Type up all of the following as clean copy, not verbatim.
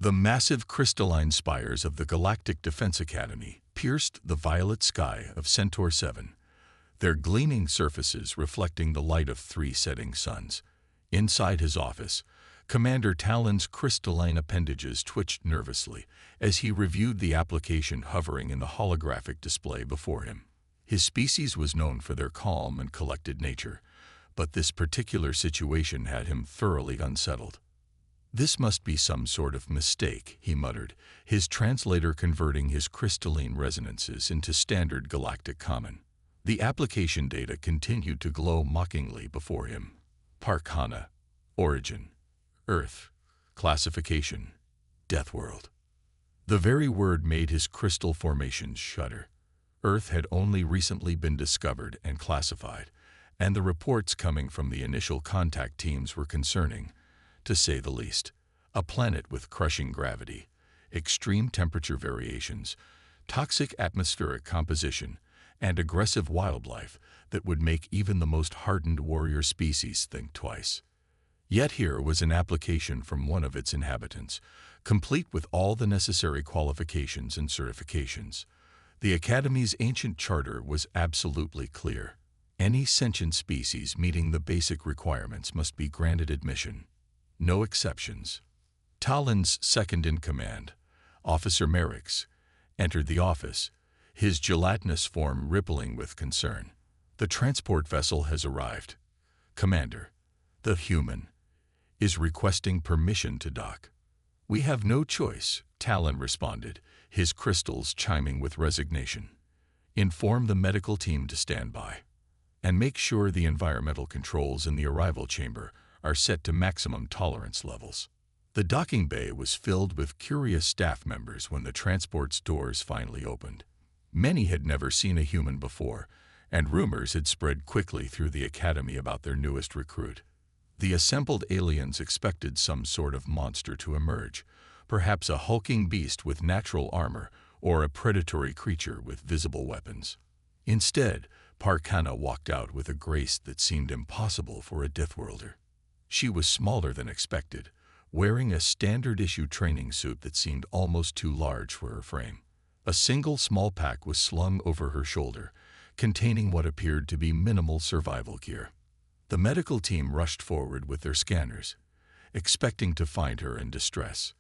The massive crystalline spires of the Galactic Defense Academy pierced the violet sky of Centaur 7, their gleaming surfaces reflecting the light of 3 setting suns. Inside his office, Commander Talon's crystalline appendages twitched nervously as he reviewed the application hovering in the holographic display before him. His species was known for their calm and collected nature, but this particular situation had him thoroughly unsettled. "This must be some sort of mistake," he muttered, his translator converting his crystalline resonances into standard galactic common. The application data continued to glow mockingly before him. Parkhana, origin, Earth, classification, Deathworld. The very word made his crystal formations shudder. Earth had only recently been discovered and classified, and the reports coming from the initial contact teams were concerning, to say the least. A planet with crushing gravity, extreme temperature variations, toxic atmospheric composition, and aggressive wildlife that would make even the most hardened warrior species think twice. Yet here was an application from one of its inhabitants, complete with all the necessary qualifications and certifications. The Academy's ancient charter was absolutely clear. Any sentient species meeting the basic requirements must be granted admission. No exceptions. Talon's second-in-command, Officer Merrick's, entered the office, his gelatinous form rippling with concern. "The transport vessel has arrived. Commander, the human, is requesting permission to dock." "We have no choice," Talon responded, his crystals chiming with resignation. "Inform the medical team to stand by. And make sure the environmental controls in the arrival chamber are set to maximum tolerance levels." The docking bay was filled with curious staff members when the transport's doors finally opened. Many had never seen a human before, and rumors had spread quickly through the Academy about their newest recruit. The assembled aliens expected some sort of monster to emerge, perhaps a hulking beast with natural armor or a predatory creature with visible weapons. Instead, Parkhana walked out with a grace that seemed impossible for a Deathworlder. She was smaller than expected, wearing a standard-issue training suit that seemed almost too large for her frame. A single small pack was slung over her shoulder, containing what appeared to be minimal survival gear. The medical team rushed forward with their scanners, expecting to find her in distress.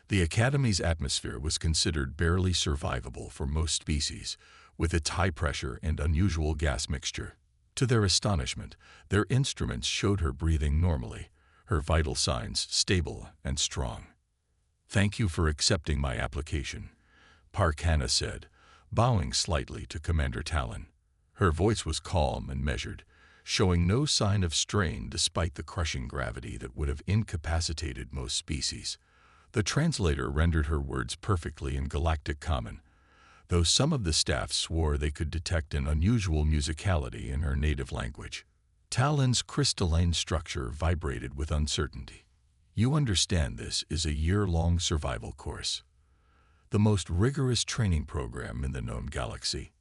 The Academy's atmosphere was considered barely survivable for most species, with its high pressure and unusual gas mixture. To their astonishment, their instruments showed her breathing normally, her vital signs stable and strong. "Thank you for accepting my application," Parkhana said, bowing slightly to Commander Talon. Her voice was calm and measured, showing no sign of strain despite the crushing gravity that would have incapacitated most species. The translator rendered her words perfectly in Galactic Common, though some of the staff swore they could detect an unusual musicality in her native language. Talon's crystalline structure vibrated with uncertainty. "You understand this is a year-long survival course. The most rigorous training program in the known galaxy."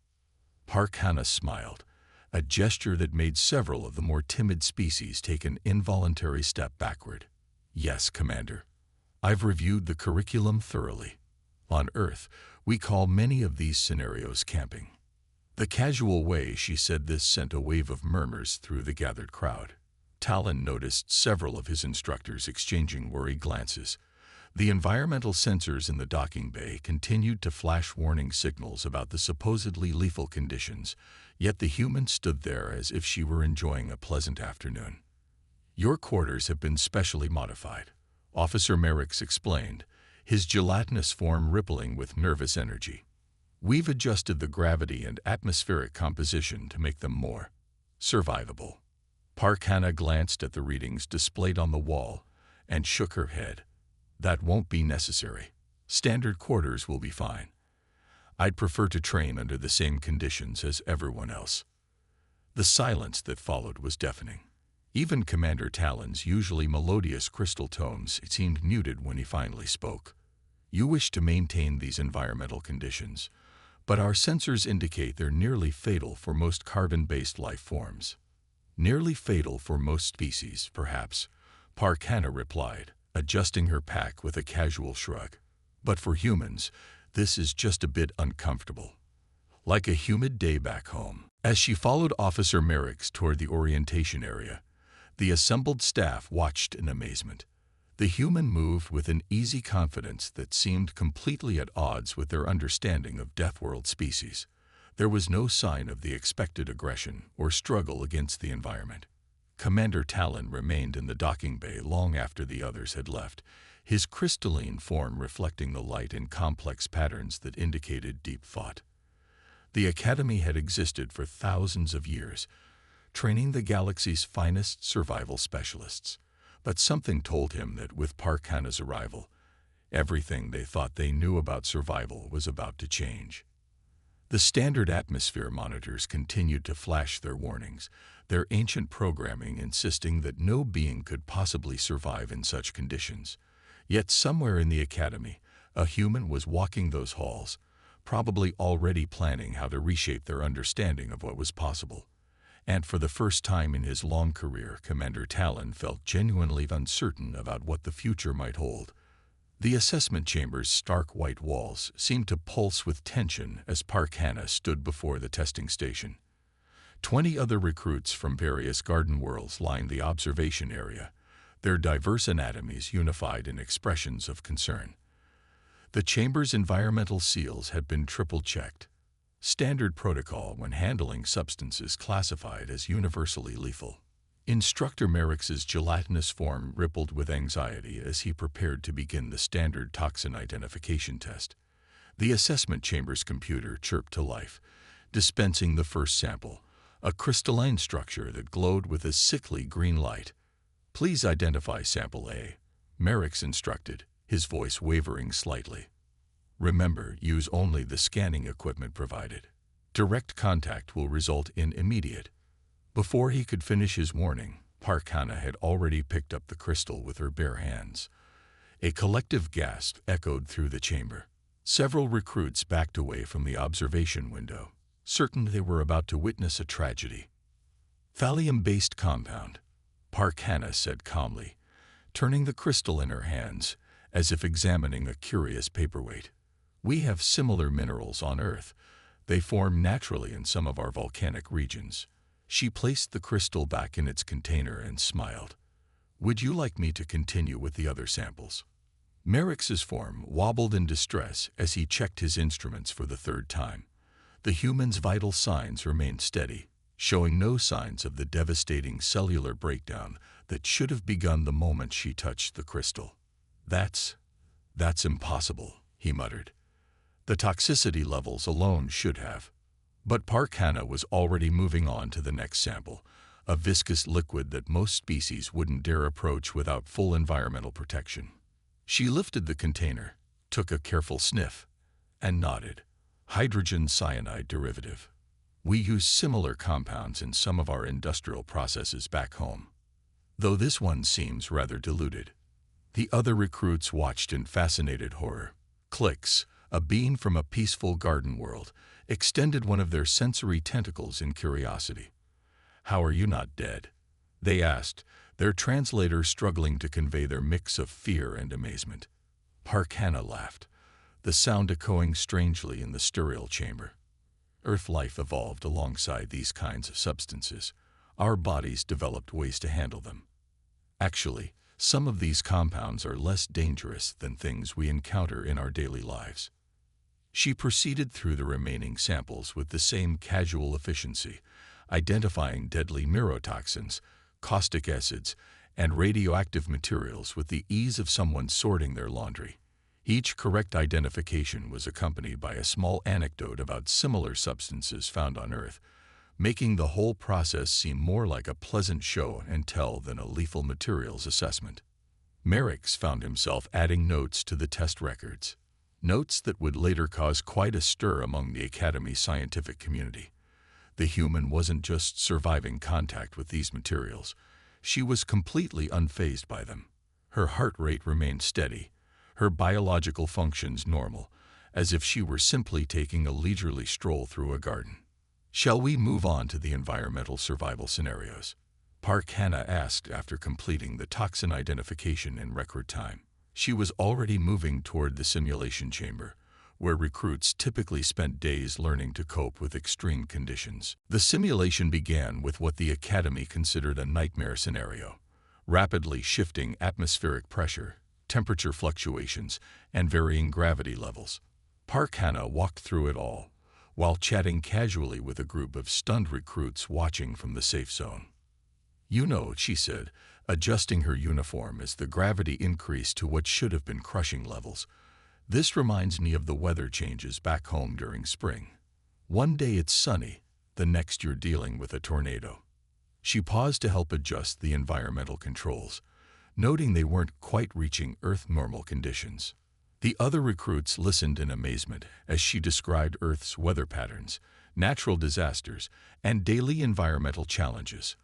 Parkhana smiled, a gesture that made several of the more timid species take an involuntary step backward. "Yes, Commander. I've reviewed the curriculum thoroughly. On Earth, we call many of these scenarios camping." The casual way she said this sent a wave of murmurs through the gathered crowd. Talon noticed several of his instructors exchanging worried glances. The environmental sensors in the docking bay continued to flash warning signals about the supposedly lethal conditions, yet the human stood there as if she were enjoying a pleasant afternoon. "Your quarters have been specially modified," Officer Merrick's explained, his gelatinous form rippling with nervous energy. "We've adjusted the gravity and atmospheric composition to make them more survivable." Parkhana glanced at the readings displayed on the wall and shook her head. "That won't be necessary. Standard quarters will be fine. I'd prefer to train under the same conditions as everyone else." The silence that followed was deafening. Even Commander Talon's usually melodious crystal tones seemed muted when he finally spoke. "You wish to maintain these environmental conditions, but our sensors indicate they're nearly fatal for most carbon-based life forms." "Nearly fatal for most species, perhaps," Parkhana replied, adjusting her pack with a casual shrug. But for humans, this is just a bit uncomfortable. Like a humid day back home. As she followed Officer Merrick's toward the orientation area, the assembled staff watched in amazement. The human moved with an easy confidence that seemed completely at odds with their understanding of Deathworld species. There was no sign of the expected aggression or struggle against the environment. Commander Talon remained in the docking bay long after the others had left, his crystalline form reflecting the light in complex patterns that indicated deep thought. The Academy had existed for thousands of years, training the galaxy's finest survival specialists. But something told him that with Parkana's arrival, everything they thought they knew about survival was about to change. The standard atmosphere monitors continued to flash their warnings, their ancient programming insisting that no being could possibly survive in such conditions. Yet somewhere in the Academy, a human was walking those halls, probably already planning how to reshape their understanding of what was possible. And for the first time in his long career, Commander Talon felt genuinely uncertain about what the future might hold. The assessment chamber's stark white walls seemed to pulse with tension as Parkana stood before the testing station. 20 other recruits from various garden worlds lined the observation area, their diverse anatomies unified in expressions of concern. The chamber's environmental seals had been triple-checked, standard protocol when handling substances classified as universally lethal. Instructor Merrick's gelatinous form rippled with anxiety as he prepared to begin the standard toxin identification test. The assessment chamber's computer chirped to life, dispensing the first sample, a crystalline structure that glowed with a sickly green light. "Please identify sample A," Merrick's instructed, his voice wavering slightly. "Remember, use only the scanning equipment provided. Direct contact will result in immediate." Before he could finish his warning, Parkana had already picked up the crystal with her bare hands. A collective gasp echoed through the chamber. Several recruits backed away from the observation window, certain they were about to witness a tragedy. "Thallium-based compound," Parkana said calmly, turning the crystal in her hands, as if examining a curious paperweight. "We have similar minerals on Earth. They form naturally in some of our volcanic regions." She placed the crystal back in its container and smiled. "Would you like me to continue with the other samples?" Merrick's form wobbled in distress as he checked his instruments for the third time. The human's vital signs remained steady, showing no signs of the devastating cellular breakdown that should have begun the moment she touched the crystal. That's impossible," he muttered. "The toxicity levels alone should have." But Parkana was already moving on to the next sample, a viscous liquid that most species wouldn't dare approach without full environmental protection. She lifted the container, took a careful sniff, and nodded. "Hydrogen cyanide derivative. We use similar compounds in some of our industrial processes back home, though this one seems rather diluted." The other recruits watched in fascinated horror. Clicks, a being from a peaceful garden world, extended one of their sensory tentacles in curiosity. "How are you not dead?" they asked, their translator struggling to convey their mix of fear and amazement. Parkana laughed, the sound echoing strangely in the sterile chamber. "Earth life evolved alongside these kinds of substances. Our bodies developed ways to handle them. Actually, some of these compounds are less dangerous than things we encounter in our daily lives." She proceeded through the remaining samples with the same casual efficiency, identifying deadly neurotoxins, caustic acids, and radioactive materials with the ease of someone sorting their laundry. Each correct identification was accompanied by a small anecdote about similar substances found on Earth, making the whole process seem more like a pleasant show and tell than a lethal materials assessment. Merrick's found himself adding notes to the test records. Notes that would later cause quite a stir among the Academy's scientific community. The human wasn't just surviving contact with these materials. She was completely unfazed by them. Her heart rate remained steady, her biological functions normal, as if she were simply taking a leisurely stroll through a garden. "Shall we move on to the environmental survival scenarios?" Park Hannah asked after completing the toxin identification in record time. She was already moving toward the simulation chamber, where recruits typically spent days learning to cope with extreme conditions. The simulation began with what the Academy considered a nightmare scenario: rapidly shifting atmospheric pressure, temperature fluctuations, and varying gravity levels. Park Hannah walked through it all, while chatting casually with a group of stunned recruits watching from the safe zone. "You know," she said, adjusting her uniform as the gravity increased to what should have been crushing levels, "this reminds me of the weather changes back home during spring. One day it's sunny, the next you're dealing with a tornado." She paused to help adjust the environmental controls, noting they weren't quite reaching Earth normal conditions. The other recruits listened in amazement as she described Earth's weather patterns, natural disasters, and daily environmental challenges,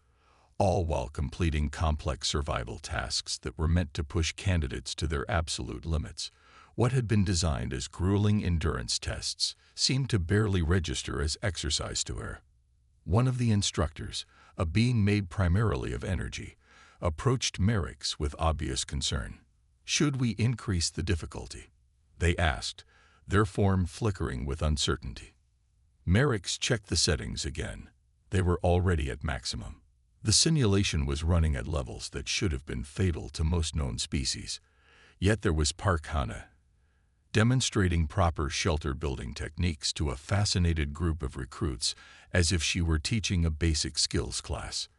all while completing complex survival tasks that were meant to push candidates to their absolute limits. What had been designed as grueling endurance tests seemed to barely register as exercise to her. One of the instructors, a being made primarily of energy, approached Merrick's with obvious concern. "Should we increase the difficulty?" they asked, their form flickering with uncertainty. Merrick's checked the settings again. They were already at maximum. The simulation was running at levels that should have been fatal to most known species. Yet there was Park Hannah, demonstrating proper shelter-building techniques to a fascinated group of recruits as if she were teaching a basic skills class.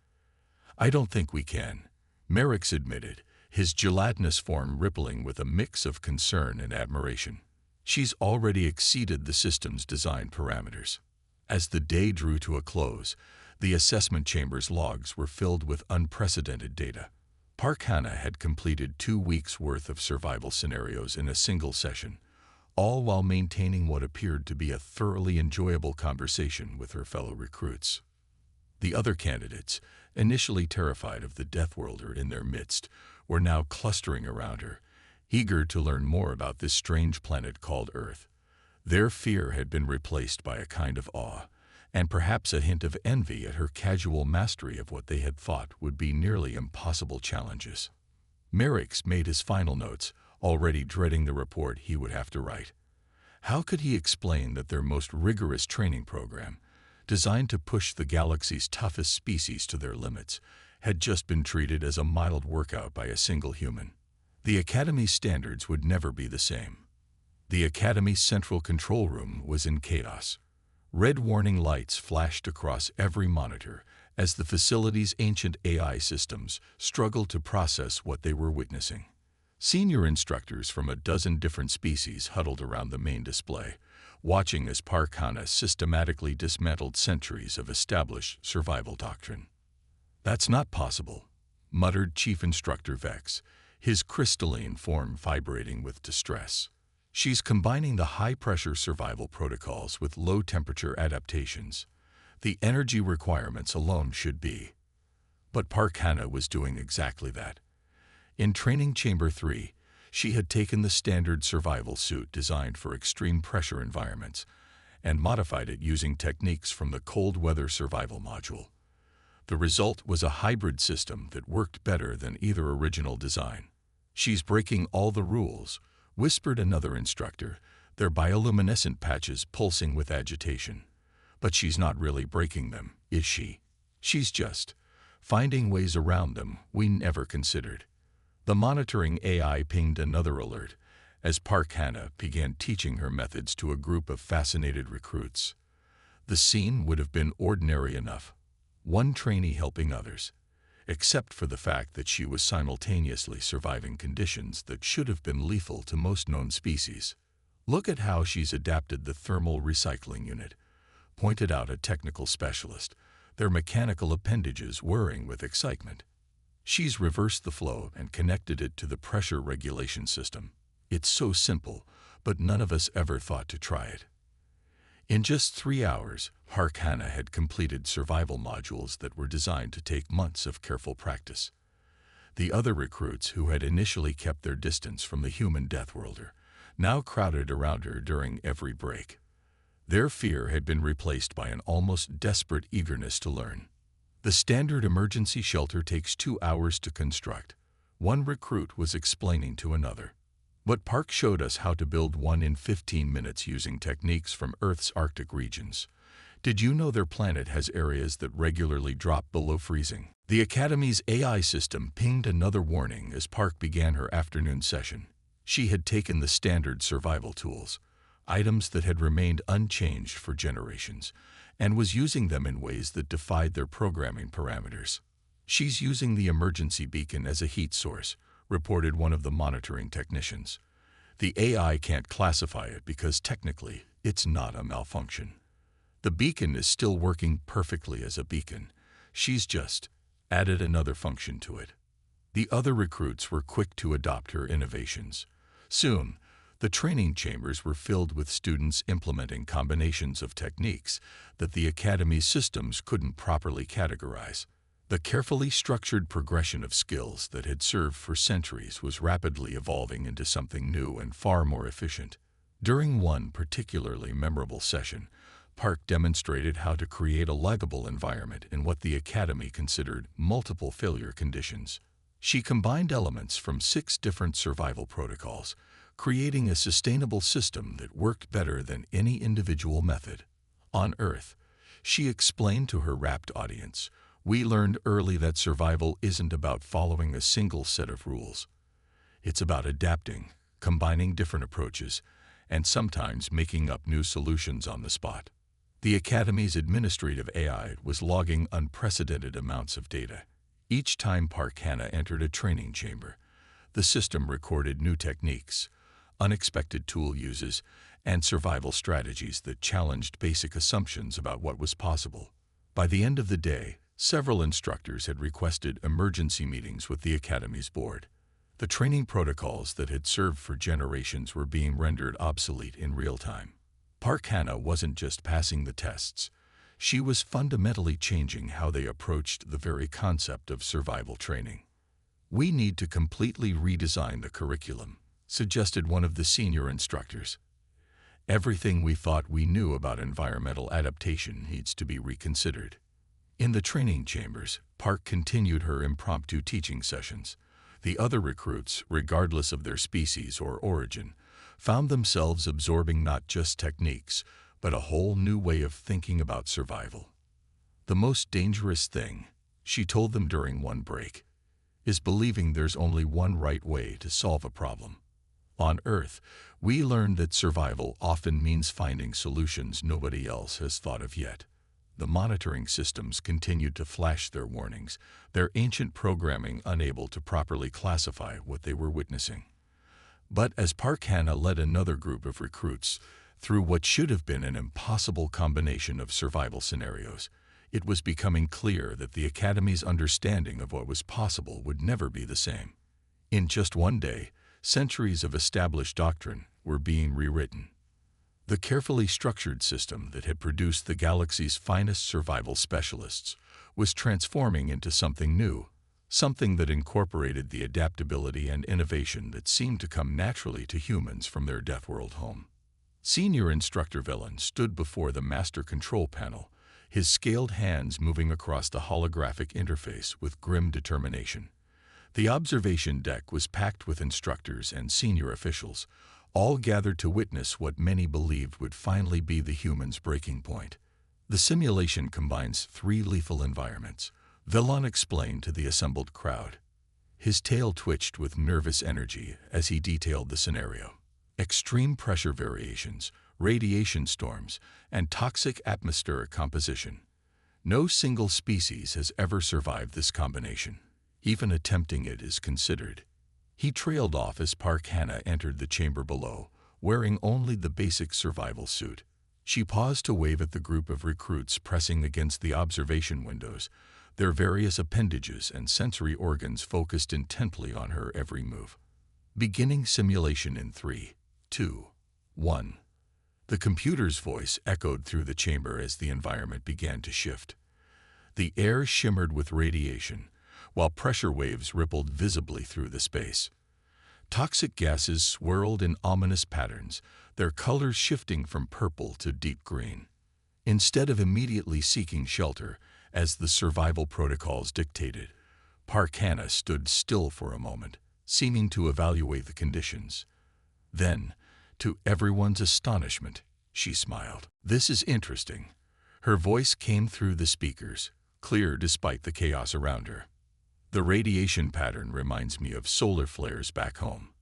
"I don't think we can," Merrick's admitted, his gelatinous form rippling with a mix of concern and admiration. "She's already exceeded the system's design parameters." As the day drew to a close, the assessment chamber's logs were filled with unprecedented data. Park Hannah had completed 2 weeks' worth of survival scenarios in a single session, all while maintaining what appeared to be a thoroughly enjoyable conversation with her fellow recruits. The other candidates, initially terrified of the Deathworlder in their midst, were now clustering around her, eager to learn more about this strange planet called Earth. Their fear had been replaced by a kind of awe, and perhaps a hint of envy at her casual mastery of what they had thought would be nearly impossible challenges. Merrick's made his final notes, already dreading the report he would have to write. How could he explain that their most rigorous training program, designed to push the galaxy's toughest species to their limits, had just been treated as a mild workout by a single human? The Academy's standards would never be the same. The Academy's central control room was in chaos. Red warning lights flashed across every monitor as the facility's ancient AI systems struggled to process what they were witnessing. Senior instructors from a dozen different species huddled around the main display, watching as Park Hannah systematically dismantled centuries of established survival doctrine. "That's not possible," muttered Chief Instructor Vex, his crystalline form vibrating with distress. "She's combining the high-pressure survival protocols with low-temperature adaptations. The energy requirements alone should be." But Park Hannah was doing exactly that. In Training Chamber 3, she had taken the standard survival suit designed for extreme pressure environments and modified it using techniques from the cold weather survival module. The result was a hybrid system that worked better than either original design. "She's breaking all the rules," whispered another instructor, their bioluminescent patches pulsing with agitation. "But she's not really breaking them, is she? She's just finding ways around them we never considered." The monitoring AI pinged another alert as Park Hannah began teaching her methods to a group of fascinated recruits. The scene would have been ordinary enough, one trainee helping others, except for the fact that she was simultaneously surviving conditions that should have been lethal to most known species. "Look at how she's adapted the thermal recycling unit," pointed out a technical specialist, their mechanical appendages whirring with excitement. "She's reversed the flow and connected it to the pressure regulation system. It's so simple, but none of us ever thought to try it." In just 3 hours, Park Hannah had completed survival modules that were designed to take months of careful practice. The other recruits, who had initially kept their distance from the human Deathworlder, now crowded around her during every break. Their fear had been replaced by an almost desperate eagerness to learn. The standard emergency shelter takes 2 hours to construct, one recruit was explaining to another. But Park showed us how to build one in 15 minutes using techniques from Earth's Arctic regions. Did you know their planet has areas that regularly drop below freezing? The Academy's AI system pinged another warning as Park began her afternoon session. She had taken the standard survival tools, items that had remained unchanged for generations, and was using them in ways that defied their programming parameters. She's using the emergency beacon as a heat source, reported one of the monitoring technicians. The AI can't classify it because technically it's not a malfunction. The beacon is still working perfectly as a beacon. She's just added another function to it. The other recruits were quick to adopt her innovations. Soon, the training chambers were filled with students implementing combinations of techniques that the Academy's systems couldn't properly categorize. The carefully structured progression of skills that had served for centuries was rapidly evolving into something new and far more efficient. During one particularly memorable session, Park demonstrated how to create a livable environment in what the Academy considered multiple failure conditions. She combined elements from 6 different survival protocols, creating a sustainable system that worked better than any individual method. On Earth, she explained to her rapt audience, "We learned early that survival isn't about following a single set of rules. It's about adapting, combining different approaches, and sometimes making up new solutions on the spot." The Academy's administrative AI was logging unprecedented amounts of data. Each time Park Hannah entered a training chamber, the system recorded new techniques, unexpected tool uses, and survival strategies that challenged basic assumptions about what was possible. By the end of the day, several instructors had requested emergency meetings with the Academy's board. The training protocols that had served for generations were being rendered obsolete in real time. Park Hannah wasn't just passing the tests. She was fundamentally changing how they approached the very concept of survival training. "We need to completely redesign the curriculum," suggested one of the senior instructors. "Everything we thought we knew about environmental adaptation needs to be reconsidered." In the training chambers, Park continued her impromptu teaching sessions. The other recruits, regardless of their species or origin, found themselves absorbing not just techniques, but a whole new way of thinking about survival. "The most dangerous thing," she told them during one break, "is believing there's only one right way to solve a problem. On Earth, we learned that survival often means finding solutions nobody else has thought of yet." The monitoring systems continued to flash their warnings, their ancient programming unable to properly classify what they were witnessing. But as Park Hannah led another group of recruits through what should have been an impossible combination of survival scenarios, it was becoming clear that the Academy's understanding of what was possible would never be the same. In just one day, centuries of established doctrine were being rewritten. The carefully structured system that had produced the galaxy's finest survival specialists was transforming into something new, something that incorporated the adaptability and innovation that seemed to come naturally to humans from their Deathworld home. Senior Instructor Velen stood before the master control panel, his scaled hands moving across the holographic interface with grim determination. The observation deck was packed with instructors and senior officials, all gathered to witness what many believed would finally be the humans' breaking point. "The simulation combines 3 lethal environments," Velen explained to the assembled crowd. His tail twitched with nervous energy as he detailed the scenario. "Extreme pressure variations, radiation storms, and toxic atmospheric composition. No single species has ever survived this combination. Even attempting it is considered." He trailed off as Park Hannah entered the chamber below, wearing only the basic survival suit. She paused to wave at the group of recruits pressing against the observation windows, their various appendages and sensory organs focused intently on her every move. "Beginning simulation in 3, 2, 1. The computer's voice echoed through the chamber as the environment began to shift. The air shimmered with radiation, while pressure waves rippled visibly through the space. Toxic gases swirled in ominous patterns, their colors shifting from purple to deep green. Instead of immediately seeking shelter, as the survival protocols dictated. Park Hannah stood still for a moment, seeming to evaluate the conditions. Then, to everyone's astonishment, she smiled. "This is interesting." Her voice came through the speakers, clear despite the chaos around her. "The radiation pattern reminds me of solar flares back home.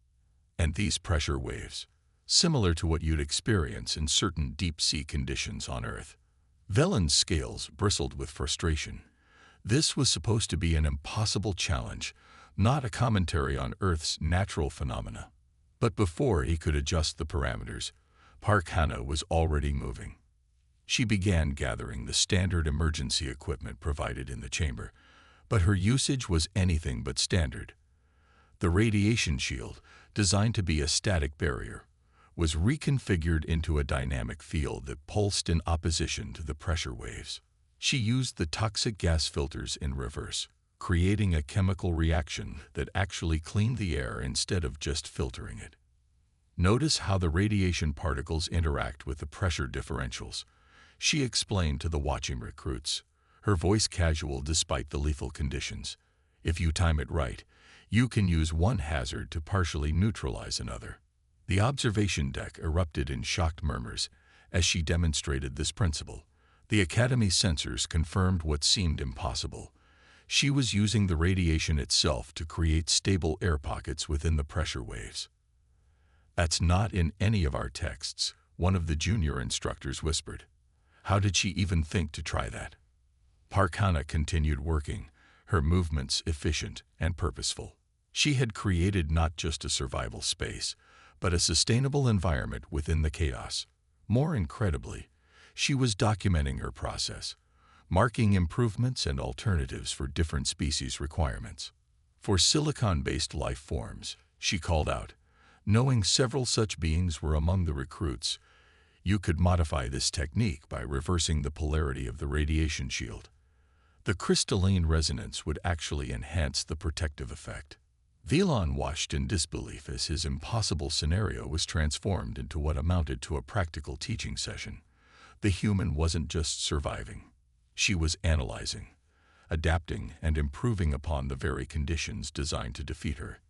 And these pressure waves, similar to what you'd experience in certain deep-sea conditions on Earth." Velen's scales bristled with frustration. This was supposed to be an impossible challenge, not a commentary on Earth's natural phenomena. But before he could adjust the parameters, Park Hannah was already moving. She began gathering the standard emergency equipment provided in the chamber, but her usage was anything but standard. The radiation shield, designed to be a static barrier, was reconfigured into a dynamic field that pulsed in opposition to the pressure waves. She used the toxic gas filters in reverse, creating a chemical reaction that actually cleaned the air instead of just filtering it. "Notice how the radiation particles interact with the pressure differentials," she explained to the watching recruits, her voice casual despite the lethal conditions. "If you time it right, you can use one hazard to partially neutralize another." The observation deck erupted in shocked murmurs as she demonstrated this principle. The Academy sensors confirmed what seemed impossible. She was using the radiation itself to create stable air pockets within the pressure waves. "That's not in any of our texts," one of the junior instructors whispered. "How did she even think to try that?" Park Hannah continued working, her movements efficient and purposeful. She had created not just a survival space, but a sustainable environment within the chaos. More incredibly, she was documenting her process, marking improvements and alternatives for different species requirements. For silicon-based life forms, she called out, knowing several such beings were among the recruits, you could modify this technique by reversing the polarity of the radiation shield. The crystalline resonance would actually enhance the protective effect. Velon watched in disbelief as his impossible scenario was transformed into what amounted to a practical teaching session. The human wasn't just surviving. She was analyzing, adapting, and improving upon the very conditions designed to defeat her.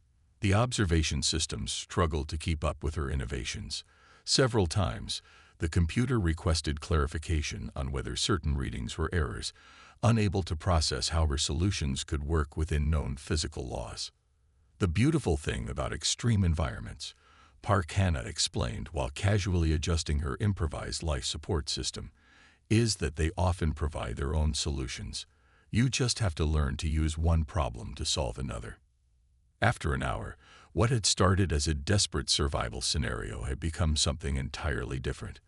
The observation systems struggled to keep up with her innovations. Several times, the computer requested clarification on whether certain readings were errors, unable to process how her solutions could work within known physical laws. "The beautiful thing about extreme environments," Park Hannah explained while casually adjusting her improvised life support system, "is that they often provide their own solutions. You just have to learn to use one problem to solve another." After an hour, what had started as a desperate survival scenario had become something entirely different.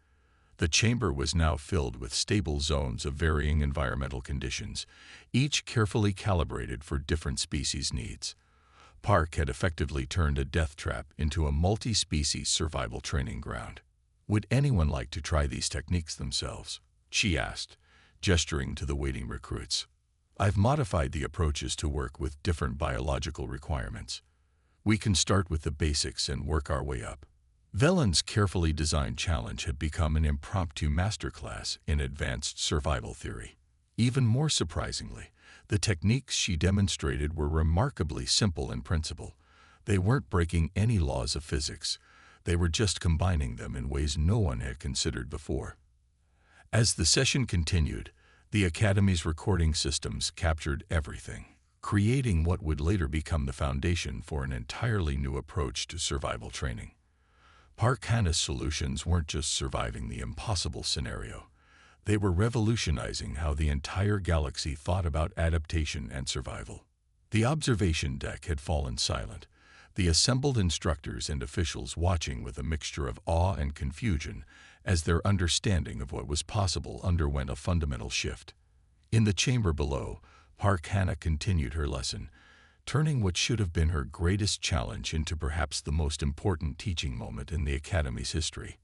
The chamber was now filled with stable zones of varying environmental conditions, each carefully calibrated for different species' needs. Park had effectively turned a death trap into a multi-species survival training ground. "Would anyone like to try these techniques themselves?" she asked, gesturing to the waiting recruits. "I've modified the approaches to work with different biological requirements. We can start with the basics and work our way up." Velen's carefully designed challenge had become an impromptu masterclass in advanced survival theory. Even more surprisingly, the techniques she demonstrated were remarkably simple in principle. They weren't breaking any laws of physics. They were just combining them in ways no one had considered before. As the session continued, the Academy's recording systems captured everything, creating what would later become the foundation for an entirely new approach to survival training. Park Hannah's solutions weren't just surviving the impossible scenario. They were revolutionizing how the entire galaxy thought about adaptation and survival. The observation deck had fallen silent, the assembled instructors and officials watching with a mixture of awe and confusion as their understanding of what was possible underwent a fundamental shift. In the chamber below, Park Hannah continued her lesson, turning what should have been her greatest challenge into perhaps the most important teaching moment in the Academy's history.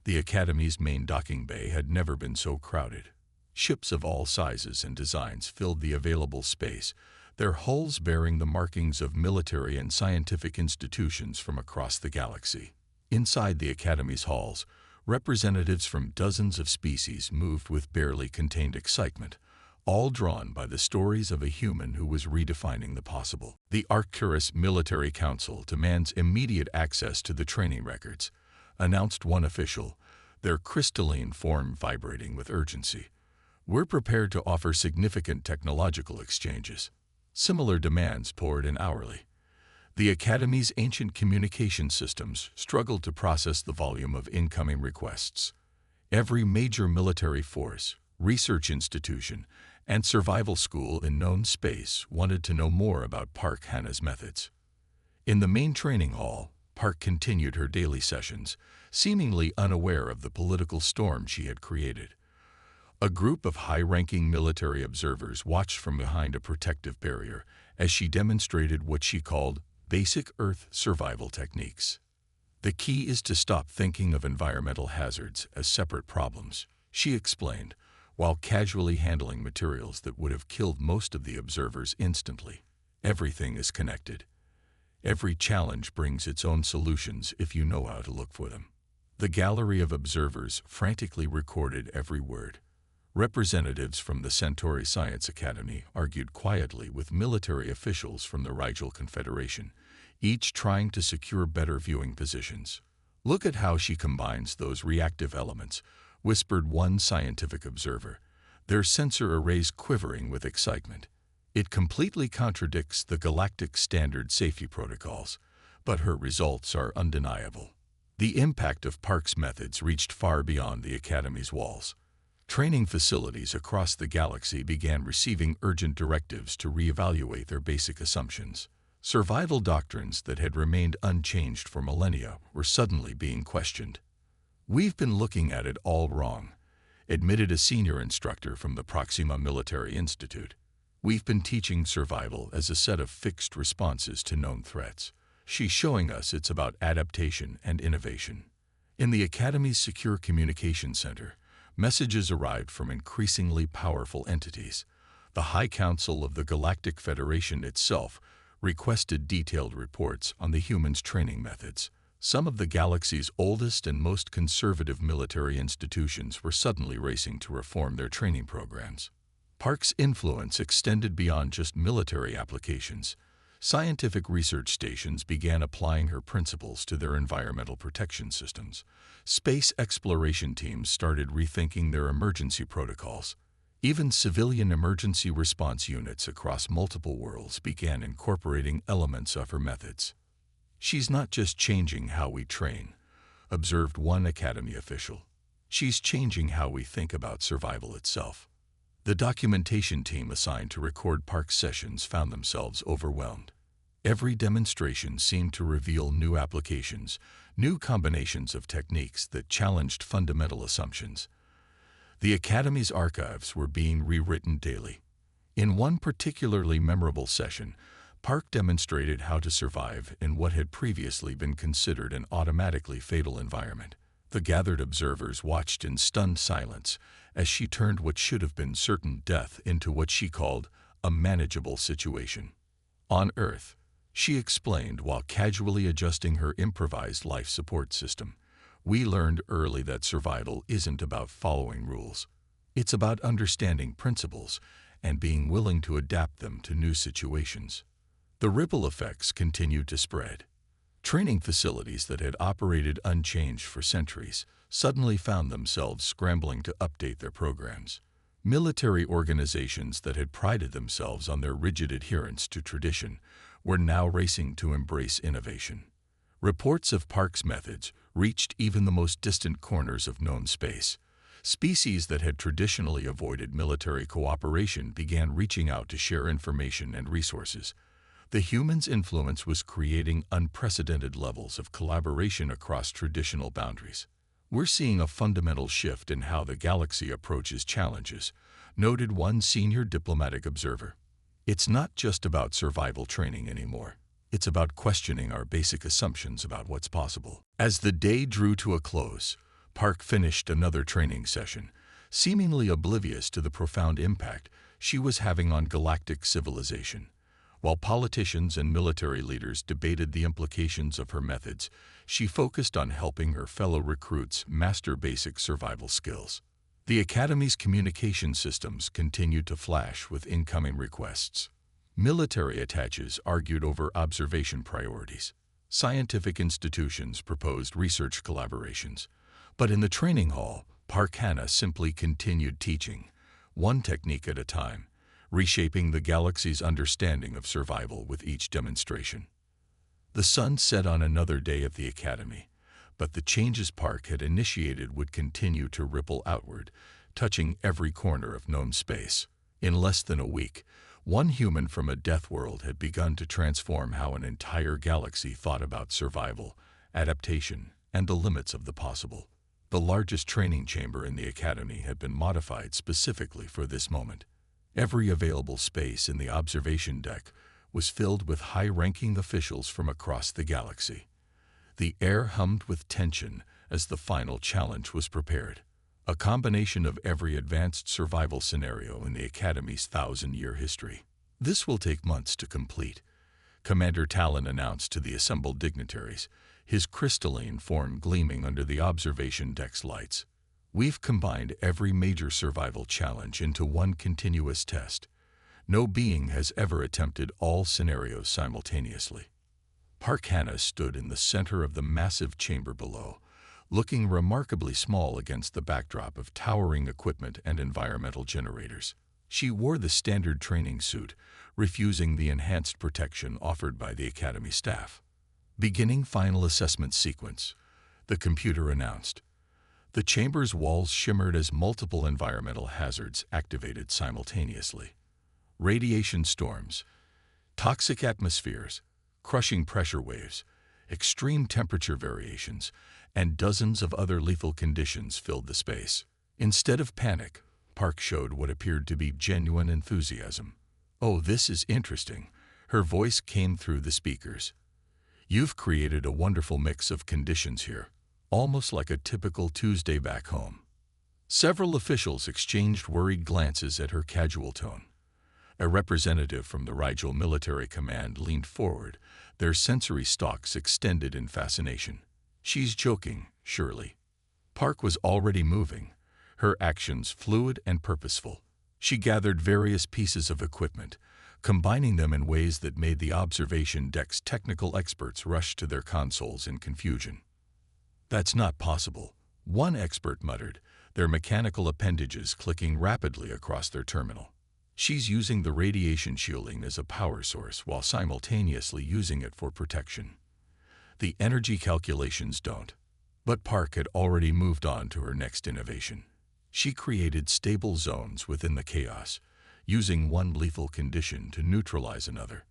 The Academy's main docking bay had never been so crowded. Ships of all sizes and designs filled the available space, their hulls bearing the markings of military and scientific institutions from across the galaxy. Inside the Academy's halls, representatives from dozens of species moved with barely contained excitement, all drawn by the stories of a human who was redefining the possible. The Arcturus Military Council demands immediate access to the training records, announced one official, their crystalline form vibrating with urgency. We're prepared to offer significant technological exchanges. Similar demands poured in hourly. The Academy's ancient communication systems struggled to process the volume of incoming requests. Every major military force, research institution, and survival school in known space wanted to know more about Park Hannah's methods. In the main training hall, Park continued her daily sessions, seemingly unaware of the political storm she had created. A group of high-ranking military observers watched from behind a protective barrier as she demonstrated what she called basic Earth survival techniques. The key is to stop thinking of environmental hazards as separate problems, she explained, while casually handling materials that would have killed most of the observers instantly. Everything is connected. Every challenge brings its own solutions if you know how to look for them. The gallery of observers frantically recorded every word. Representatives from the Centauri Science Academy argued quietly with military officials from the Rigel Confederation, each trying to secure better viewing positions. "Look at how she combines those reactive elements," whispered one scientific observer, their sensor arrays quivering with excitement. "It completely contradicts the galactic standard safety protocols, but her results are undeniable." The impact of Park's methods reached far beyond the Academy's walls. Training facilities across the galaxy began receiving urgent directives to reevaluate their basic assumptions. Survival doctrines that had remained unchanged for millennia were suddenly being questioned. "We've been looking at it all wrong," admitted a senior instructor from the Proxima Military Institute. "We've been teaching survival as a set of fixed responses to known threats. She's showing us it's about adaptation and innovation." In the Academy's Secure Communication Center, messages arrived from increasingly powerful entities. The High Council of the Galactic Federation itself requested detailed reports on the humans' training methods. Some of the galaxy's oldest and most conservative military institutions were suddenly racing to reform their training programs. Park's influence extended beyond just military applications. Scientific research stations began applying her principles to their environmental protection systems. Space exploration teams started rethinking their emergency protocols. Even civilian emergency response units across multiple worlds began incorporating elements of her methods. "She's not just changing how we train," observed one Academy official. "She's changing how we think about survival itself." The documentation team assigned to record Park's sessions found themselves overwhelmed. Every demonstration seemed to reveal new applications, new combinations of techniques that challenged fundamental assumptions. The Academy's archives were being rewritten daily. In one particularly memorable session, Park demonstrated how to survive in what had previously been considered an automatically fatal environment. The gathered observers watched in stunned silence as she turned what should have been certain death into what she called a manageable situation. "On Earth," she explained while casually adjusting her improvised life support system, "we learned early that survival isn't about following rules. It's about understanding principles and being willing to adapt them to new situations." The ripple effects continued to spread. Training facilities that had operated unchanged for centuries suddenly found themselves scrambling to update their programs. Military organizations that had prided themselves on their rigid adherence to tradition were now racing to embrace innovation. Reports of Park's methods reached even the most distant corners of known space. Species that had traditionally avoided military cooperation began reaching out to share information and resources. The humans' influence was creating unprecedented levels of collaboration across traditional boundaries. "We're seeing a fundamental shift in how the galaxy approaches challenges," noted one senior diplomatic observer. "It's not just about survival training anymore. It's about questioning our basic assumptions about what's possible." As the day drew to a close, Park finished another training session, seemingly oblivious to the profound impact she was having on galactic civilization. While politicians and military leaders debated the implications of her methods, she focused on helping her fellow recruits master basic survival skills. The Academy's communication systems continued to flash with incoming requests. Military attaches argued over observation priorities. Scientific institutions proposed research collaborations. But in the training hall, Park Hannah simply continued teaching, one technique at a time, reshaping the galaxy's understanding of survival with each demonstration. The sun set on another day at the Academy, but the changes Park had initiated would continue to ripple outward, touching every corner of known space. In less than a week, one human from a death world had begun to transform how an entire galaxy thought about survival, adaptation, and the limits of the possible. The largest training chamber in the Academy had been modified specifically for this moment. Every available space in the observation deck was filled with high-ranking officials from across the galaxy. The air hummed with tension as the final challenge was prepared. A combination of every advanced survival scenario in the Academy's 1,000-year history. This will take months to complete, Commander Talon announced to the assembled dignitaries, his crystalline form gleaming under the observation deck's lights. We've combined every major survival challenge into one continuous test. No being has ever attempted all scenarios simultaneously. Park Hannah stood in the center of the massive chamber below, looking remarkably small against the backdrop of towering equipment and environmental generators. She wore the standard training suit, refusing the enhanced protection offered by the Academy staff. Beginning final assessment sequence, the computer announced. The chamber's walls shimmered as multiple environmental hazards activated simultaneously. Radiation storms, toxic atmospheres, crushing pressure waves, extreme temperature variations, and dozens of other lethal conditions filled the space. Instead of panic, Park showed what appeared to be genuine enthusiasm. "Oh, this is interesting." Her voice came through the speakers. "You've created a wonderful mix of conditions here, almost like a typical Tuesday back home." Several officials exchanged worried glances at her casual tone. A representative from the Rigel Military Command leaned forward, their sensory stalks extended in fascination. "She's joking, surely." Park was already moving, her actions fluid and purposeful. She gathered various pieces of equipment, combining them in ways that made the observation deck's technical experts rush to their consoles in confusion. "That's not possible," one expert muttered, their mechanical appendages clicking rapidly across their terminal. "She's using the radiation shielding as a power source while simultaneously using it for protection. The energy calculations don't." But Park had already moved on to her next innovation. She created stable zones within the chaos, using one lethal condition to neutralize another.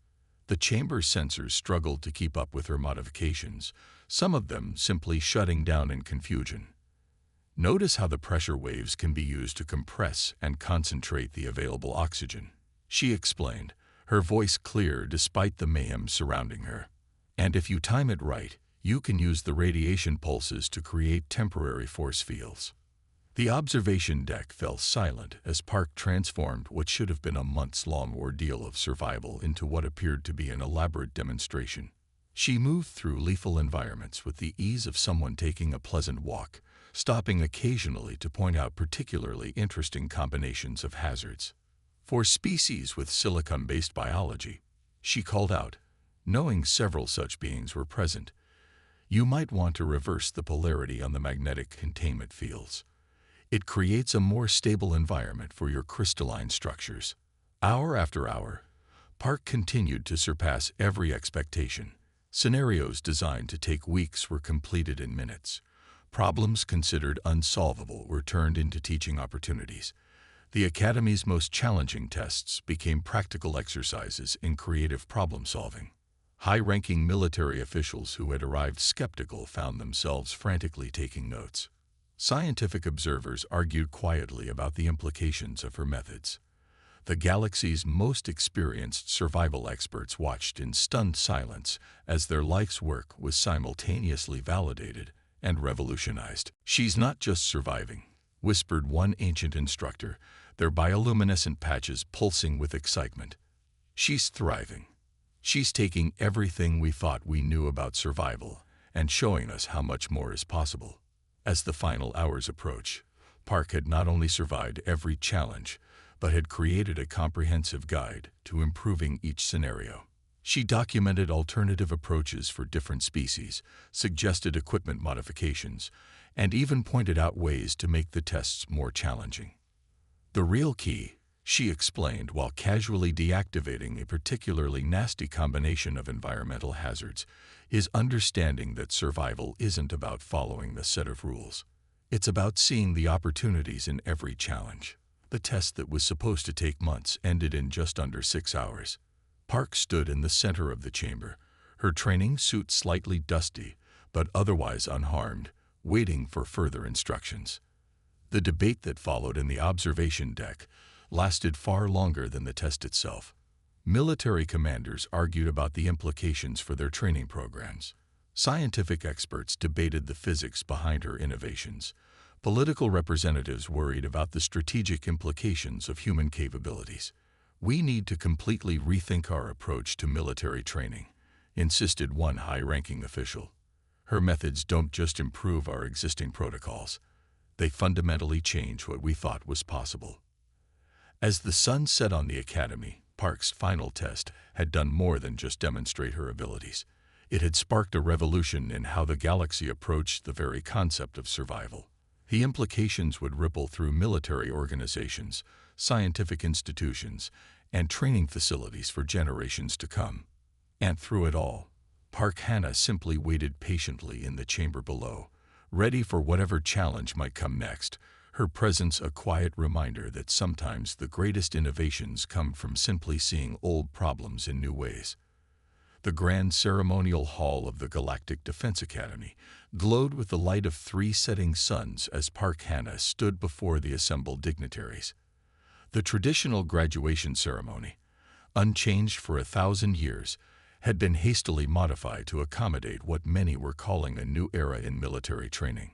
The chamber's sensors struggled to keep up with her modifications, some of them simply shutting down in confusion. "Notice how the pressure waves can be used to compress and concentrate the available oxygen," she explained, her voice clear despite the mayhem surrounding her. "And if you time it right, you can use the radiation pulses to create temporary force fields." The observation deck fell silent as Park transformed what should have been a months-long ordeal of survival into what appeared to be an elaborate demonstration. She moved through lethal environments with the ease of someone taking a pleasant walk, stopping occasionally to point out particularly interesting combinations of hazards. "For species with silicon-based biology," she called out, knowing several such beings were present, "you might want to reverse the polarity on the magnetic containment fields. It creates a more stable environment for your crystalline structures." Hour after hour, Park continued to surpass every expectation. Scenarios designed to take weeks were completed in minutes. Problems considered unsolvable were turned into teaching opportunities. The Academy's most challenging tests became practical exercises in creative problem-solving. High-ranking military officials who had arrived skeptical found themselves frantically taking notes. Scientific observers argued quietly about the implications of her methods. The galaxy's most experienced survival experts watched in stunned silence as their life's work was simultaneously validated and revolutionized. "She's not just surviving," whispered one ancient instructor, their bioluminescent patches pulsing with excitement. "She's thriving. She's taking everything we thought we knew about survival and showing us how much more is possible." As the final hours approached, Park had not only survived every challenge, but had created a comprehensive guide to improving each scenario. She documented alternative approaches for different species, suggested equipment modifications, and even pointed out ways to make the tests more challenging. The real key, she explained while casually deactivating a particularly nasty combination of environmental hazards, is understanding that survival isn't about following the set of rules. It's about seeing the opportunities in every challenge. The test that was supposed to take months ended in just under 6 hours. Park stood in the center of the chamber, her training suit slightly dusty, but otherwise unharmed, waiting for further instructions. The debate that followed in the observation deck lasted far longer than the test itself. Military commanders argued about the implications for their training programs. Scientific experts debated the physics behind her innovations. Political representatives worried about the strategic implications of human capabilities. "We need to completely rethink our approach to military training," insisted one high-ranking official. "Her methods don't just improve our existing protocols. They fundamentally change what we thought was possible." As the sun set on the Academy, Park's final test had done more than just demonstrate her abilities. It had sparked a revolution in how the galaxy approached the very concept of survival. The implications would ripple through military organizations, scientific institutions, and training facilities for generations to come. And through it all, Park Hannah simply waited patiently in the chamber below, ready for whatever challenge might come next, her presence a quiet reminder that sometimes the greatest innovations come from simply seeing old problems in new ways. The grand ceremonial hall of the Galactic Defense Academy glowed with the light of 3 setting suns as Park Hannah stood before the assembled dignitaries. The traditional graduation ceremony, unchanged for 1,000 years, had been hastily modified to accommodate what many were calling a new era in military training.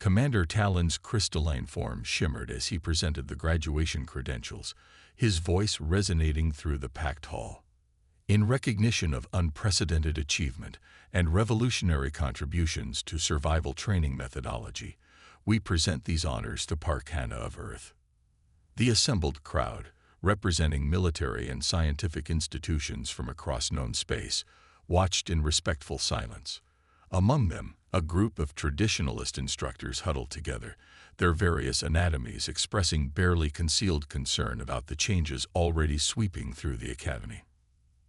Commander Talon's crystalline form shimmered as he presented the graduation credentials, his voice resonating through the packed hall. "In recognition of unprecedented achievement and revolutionary contributions to survival training methodology, we present these honors to Park Hannah of Earth." The assembled crowd, representing military and scientific institutions from across known space, watched in respectful silence. Among them, a group of traditionalist instructors huddled together, their various anatomies expressing barely concealed concern about the changes already sweeping through the Academy.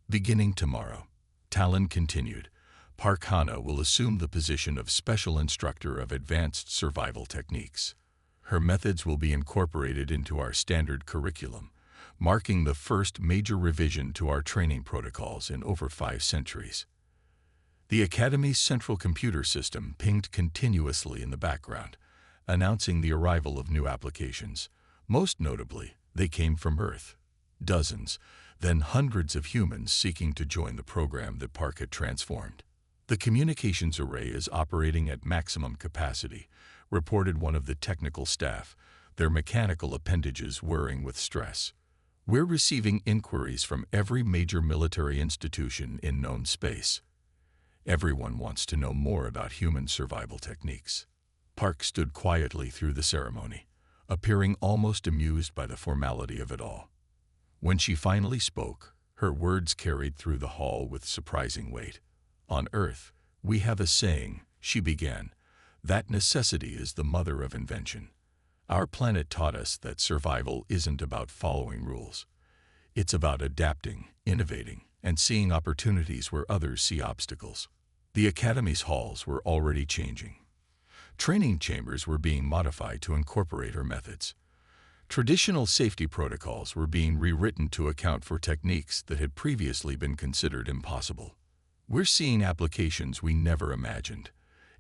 "Beginning tomorrow," Talon continued, "Park Hannah will assume the position of Special Instructor of Advanced Survival Techniques. Her methods will be incorporated into our standard curriculum, marking the first major revision to our training protocols in over 5 centuries. The Academy's central computer system pinged continuously in the background, announcing the arrival of new applications. Most notably, they came from Earth. Dozens, then hundreds of humans seeking to join the program that Park had transformed. "The communications array is operating at maximum capacity," reported one of the technical staff, their mechanical appendages whirring with stress. "We're receiving inquiries from every major military institution in known space. Everyone wants to know more about human survival techniques." Park stood quietly through the ceremony, appearing almost amused by the formality of it all. When she finally spoke, her words carried through the hall with surprising weight. "On Earth, we have a saying," she began, "that necessity is the mother of invention. Our planet taught us that survival isn't about following rules. It's about adapting, innovating, and seeing opportunities where others see obstacles." The Academy's halls were already changing. Training chambers were being modified to incorporate her methods. Traditional safety protocols were being rewritten to account for techniques that had previously been considered impossible. "We're seeing applications we never imagined,"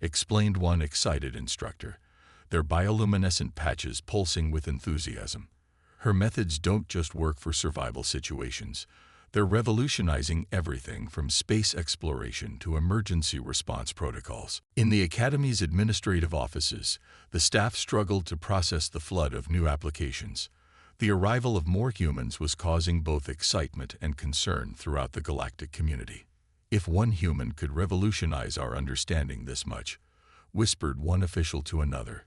explained one excited instructor, their bioluminescent patches pulsing with enthusiasm. "Her methods don't just work for survival situations. They're revolutionizing everything from space exploration to emergency response protocols." In the Academy's administrative offices, the staff struggled to process the flood of new applications. The arrival of more humans was causing both excitement and concern throughout the galactic community. "If one human could revolutionize our understanding this much," whispered one official to another,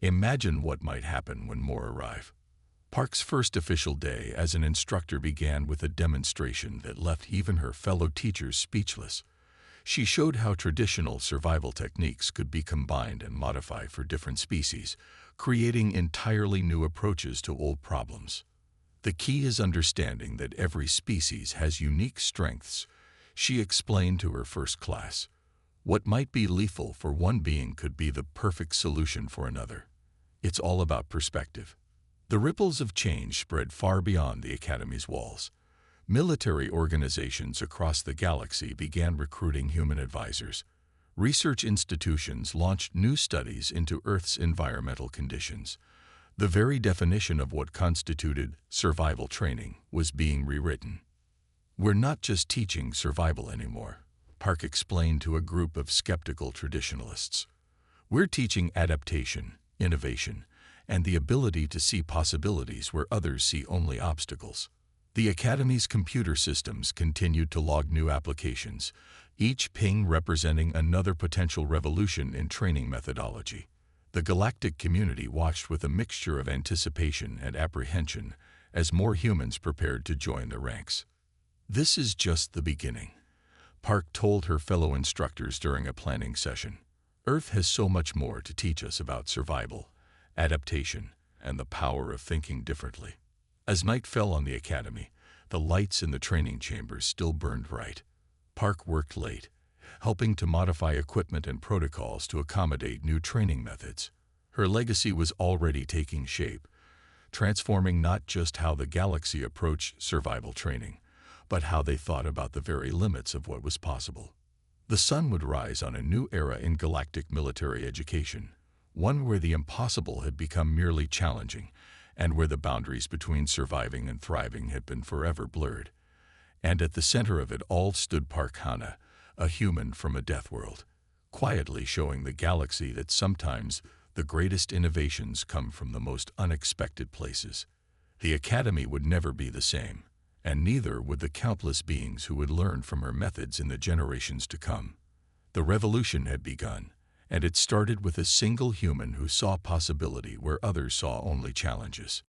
Imagine what might happen when more arrive. Park's first official day as an instructor began with a demonstration that left even her fellow teachers speechless. She showed how traditional survival techniques could be combined and modified for different species, creating entirely new approaches to old problems. The key is understanding that every species has unique strengths, she explained to her first class. What might be lethal for one being could be the perfect solution for another. It's all about perspective. The ripples of change spread far beyond the Academy's walls. Military organizations across the galaxy began recruiting human advisors. Research institutions launched new studies into Earth's environmental conditions. The very definition of what constituted survival training was being rewritten. We're not just teaching survival anymore, Park explained to a group of skeptical traditionalists. We're teaching adaptation, innovation, and the ability to see possibilities where others see only obstacles. The Academy's computer systems continued to log new applications, each ping representing another potential revolution in training methodology. The galactic community watched with a mixture of anticipation and apprehension as more humans prepared to join the ranks. This is just the beginning, Park told her fellow instructors during a planning session. Earth has so much more to teach us about survival, adaptation, and the power of thinking differently. As night fell on the Academy, the lights in the training chambers still burned bright. Park worked late, helping to modify equipment and protocols to accommodate new training methods. Her legacy was already taking shape, transforming not just how the galaxy approached survival training, but how they thought about the very limits of what was possible. The sun would rise on a new era in galactic military education, one where the impossible had become merely challenging, and where the boundaries between surviving and thriving had been forever blurred. And at the center of it all stood Park Hana, a human from a death world, quietly showing the galaxy that sometimes the greatest innovations come from the most unexpected places. The Academy would never be the same, and neither would the countless beings who would learn from her methods in the generations to come. The revolution had begun, and it started with a single human who saw possibility where others saw only challenges.